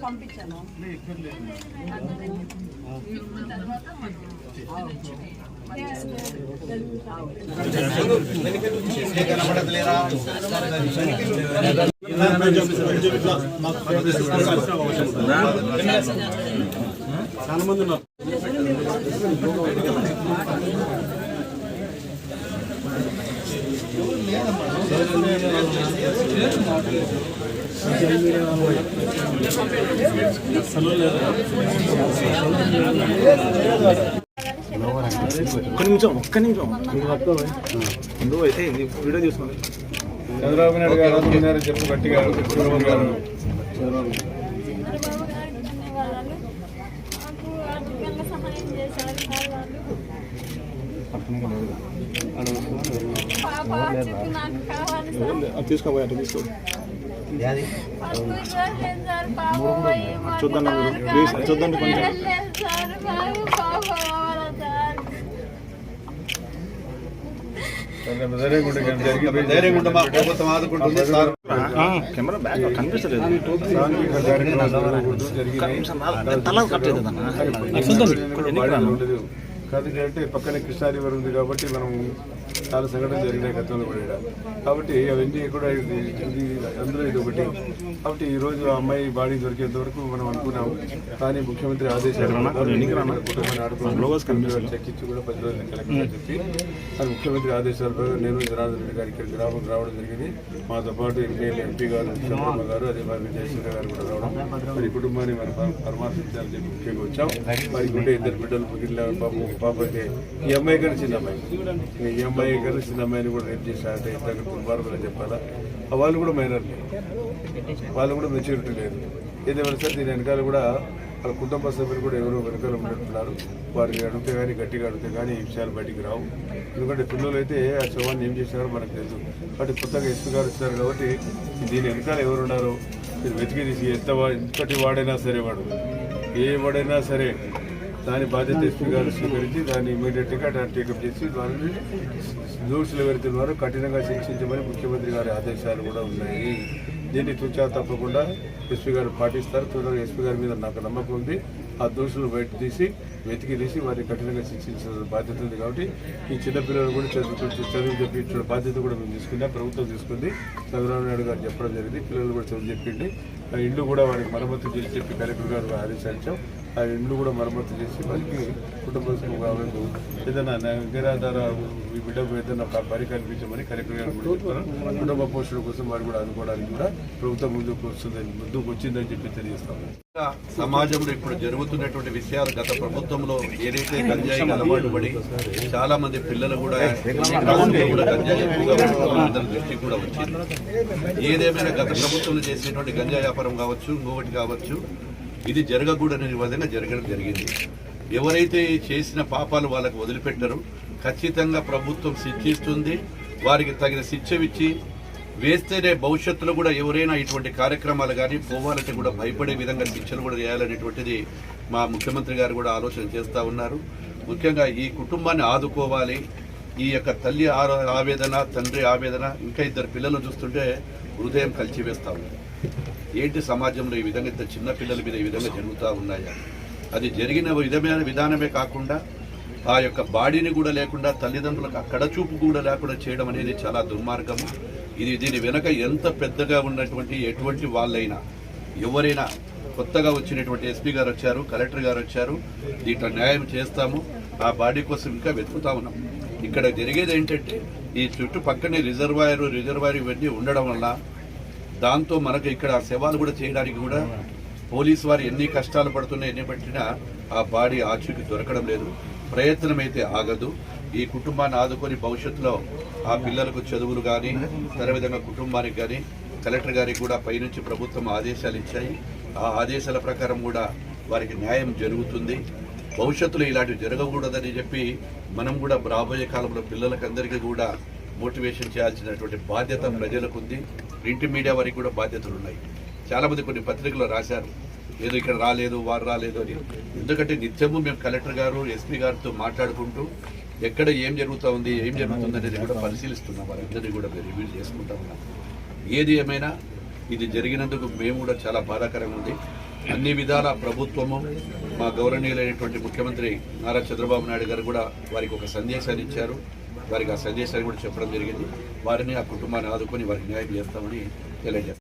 పంపించాను చాలా మంది ఉన్నారు. ఒక్క నిమిషం నువ్వు అయితే వీడియో చూసుకోండి. చంద్రబాబు నాయుడు గారు అనుకున్నారు చెప్పు గట్టిగా. చంద్రబాబు గారు తీసుకోబోయే తీసుకో చూద్దాం ప్లీజ్ చూద్దండి కొంచెం. కెమెరా బ్యాక్ కనిపిస్తలేదు. కాదంటే పక్కనే కృష్ణా రివర్ ఉంది కాబట్టి మనం చాలా సంఘటన జరిగినాయి గతంలో కూడా. కాబట్టి అవన్నీ కూడా ఇది అందులో ఇది ఒకటి. కాబట్టి ఈ రోజు ఆ అమ్మాయి బాడీ దొరికేంత వరకు మనం అనుకున్నాము. కానీ ముఖ్యమంత్రి ఆదేశాలు చెక్కించి కూడా 10 రోజులు కలెక్టర్ చెప్పి అది ముఖ్యమంత్రి ఆదేశాల ప్రకారం నేను జనార్దన్ రెడ్డి గారి ఇక్కడ గ్రామం రావడం జరిగింది. మాతో పాటు ఎంపీ గారు చంద్రబాబు గారు అదే మరి విజయశ్వర గారు కూడా రావడం. మరి కుటుంబాన్ని మరి పరామర్శించాలని చెప్పి ముఖ్యంగా వచ్చాం. మరి ఉండే 2 బిడ్డలు పుట్టిన పాప అయితే ఈ అమ్మాయి కానీ చిన్న అమ్మాయి, ఈ అమ్మాయి కానీ చిన్న అమ్మాయిని కూడా రేపు చేశారంటే ఇంత దుర్మార్గులు చెప్పాలా. వాళ్ళు కూడా మైనర్లు, వాళ్ళు కూడా మెచ్యూరిటీ లేదు. ఏదేమైనా సరే దీని వెనకాల కూడా వాళ్ళ కుటుంబ సభ్యులు కూడా ఎవరో వెనకాల ఉన్నట్టున్నారు. వారిని అడిగితే కానీ గట్టిగా అడిగితే కానీ ఈ విషయాలు బయటికి రావు. ఎందుకంటే పిల్లలు అయితే ఆ శవాన్ని ఏం చేశారో మనకు తెలుసు. కాబట్టి కొత్తగా ఎస్పీ గారు వచ్చారు కాబట్టి దీని వెనకాల ఎవరు ఉన్నారో మీరు వెతికి తీసి ఎంతటి వాడైనా సరే వాడు ఏ వాడైనా సరే దాని బాధ్యత ఎస్పీ గారు స్వీకరించి దాన్ని ఇమీడియట్గా టేకప్ చేసి దాన్ని దోషులు ఎవరైతే ఉన్నారో కఠినంగా శిక్షించమని ముఖ్యమంత్రి గారి ఆదేశాలు కూడా ఉన్నాయి. దీన్ని తూచా తప్పకుండా ఎస్పీ గారు పాటిస్తారు. త్వరగా ఎస్పీ గారి మీద నాకు నమ్మకం ఉంది. ఆ దోషులు బయట తీసి వెతికి తీసి వారిని కఠినంగా శిక్షించిన బాధ్యత ఉంది. కాబట్టి ఈ చిన్నపిల్లలు కూడా చదువు చెప్పించిన బాధ్యత కూడా మేము తీసుకున్నాం, ప్రభుత్వం తీసుకుంది. చంద్రబాబు నాయుడు గారు చెప్పడం జరిగింది. పిల్లలు కూడా చదువు చెప్పింది. ఆ ఇండ్లు కూడా వారికి మరమ్మతు చేసి చెప్పి కలెక్టర్ గారు ఆదేశించాం. ఆ ఇండ్లు కూడా మరమ్మతు చేసి వారికి కుటుంబ కావచ్చు ఏదైనా నిరాధార ఈ బిడ్డకు ఏదైనా బరి కల్పించమని కలెక్టర్ గారు కూడా చెప్తారు. కుటుంబ పోషణ కోసం వారు కూడా అనుకోవడానికి కూడా ప్రభుత్వం ముందుకు వచ్చిందని చెప్పి తెలియజేస్తాము. సమాజంలో ఇప్పుడు జరుగుతున్నటువంటి విషయాలు గత ప్రభుత్వంలో ఏదైతే గంజాయి అలవాటు పడి చాలా మంది పిల్లలు కూడా గంజాయి దృష్టికి కూడా వచ్చింది. ఏదేమైనా గత ప్రభుత్వంలో చేసేటువంటి గంజాయి వ్యాపారం కావచ్చు, ఇంకొకటి కావచ్చు, ఇది జరగకూడని విధంగా జరగడం జరిగింది. ఎవరైతే చేసిన పాపాలు వాళ్ళకు వదిలిపెట్టరు, ఖచ్చితంగా ప్రభుత్వం శిక్షిస్తుంది. వారికి తగిన శిక్ష ఇచ్చి వేస్తేనే భవిష్యత్తులో కూడా ఎవరైనా ఇటువంటి కార్యక్రమాలు కానీ పోవాలంటే కూడా భయపడే విధంగా శిక్షలు కూడా చేయాలనేటువంటిది మా ముఖ్యమంత్రి గారు కూడా ఆలోచన చేస్తూ ఉన్నారు. ముఖ్యంగా ఈ కుటుంబాన్ని ఆదుకోవాలి. ఈ యొక్క తల్లి ఆవేదన, తండ్రి ఆవేదన, ఇంకా 2 పిల్లలు చూస్తుంటే హృదయం కలిచివేస్తూ ఉంది. ఏంటి సమాజంలో ఈ విధంగా ఇంత చిన్న పిల్లల మీద ఈ విధంగా జరుగుతూ ఉన్నాయా? అది జరిగిన విధానమే కాకుండా ఆ యొక్క బాడీని కూడా లేకుండా తల్లిదండ్రులకు అక్కడ చూపు కూడా లేకుండా చేయడం అనేది చాలా దుర్మార్గము. దీని వెనక ఎంత పెద్దగా ఉన్నటువంటి ఎటువంటి వాళ్ళైనా ఎవరైనా కొత్తగా వచ్చినటువంటి ఎస్పీ గారు వచ్చారు, కలెక్టర్ గారు వచ్చారు, దీంట్లో న్యాయం చేస్తాము. ఆ బాడీ కోసం ఇంకా వెతుకుతా ఉన్నాం. ఇక్కడ జరిగేది ఏంటంటే ఈ చుట్టుపక్కనే రిజర్వాయర్ ఇవన్నీ ఉండడం వల్ల దాంతో మనకు ఇక్కడ శవాలు కూడా చేయడానికి కూడా పోలీసు వారు ఎన్ని కష్టాలు పడుతున్నా ఎన్ని పట్టినా ఆ బాడీ ఆచూకీ దొరకడం లేదు. ప్రయత్నం అయితే ఆగదు. ఈ కుటుంబాన్ని ఆదుకొని భవిష్యత్తులో ఆ పిల్లలకు చదువులు కానీ అదేవిధంగా కుటుంబానికి కానీ కలెక్టర్ గారికి కూడా పైనుంచి ప్రభుత్వం ఆదేశాలు ఇచ్చాయి. ఆ ఆదేశాల ప్రకారం కూడా వారికి న్యాయం జరుగుతుంది. భవిష్యత్తులో ఇలాంటివి జరగకూడదని చెప్పి మనం కూడా రాబోయే కాలంలో పిల్లలకందరికీ కూడా మోటివేషన్ చేయాల్సినటువంటి బాధ్యత ప్రజలకు ఉంది. ప్రింట్ మీడియా వారికి కూడా బాధ్యతలు ఉన్నాయి. చాలామంది కొన్ని పత్రికల్లో రాశారు ఏదో ఇక్కడ రాలేదు, వారు రాలేదు అని. ఎందుకంటే నిత్యము మేము కలెక్టర్ గారు, ఎస్పీ గారితో మాట్లాడుకుంటూ ఎక్కడ ఏం జరుగుతుంది అనేది కూడా పరిశీలిస్తున్నాం. వారందరినీ కూడా రివ్యూ చేసుకుంటా ఉన్నాం. ఏది ఏమైనా ఇది జరిగినందుకు మేము కూడా చాలా బాధాకరంగా ఉంది. అన్ని విధాల ప్రభుత్వము మా గౌరవనీయులైనటువంటి ముఖ్యమంత్రి నారా చంద్రబాబు నాయుడు గారు కూడా వారికి ఒక సందేశాన్ని ఇచ్చారు. వారికి ఆ సందేశాన్ని కూడా చెప్పడం జరిగింది. వారిని ఆ కుటుంబాన్ని ఆదుకొని వారికి న్యాయం చేస్తామని తెలియజేస్తాం.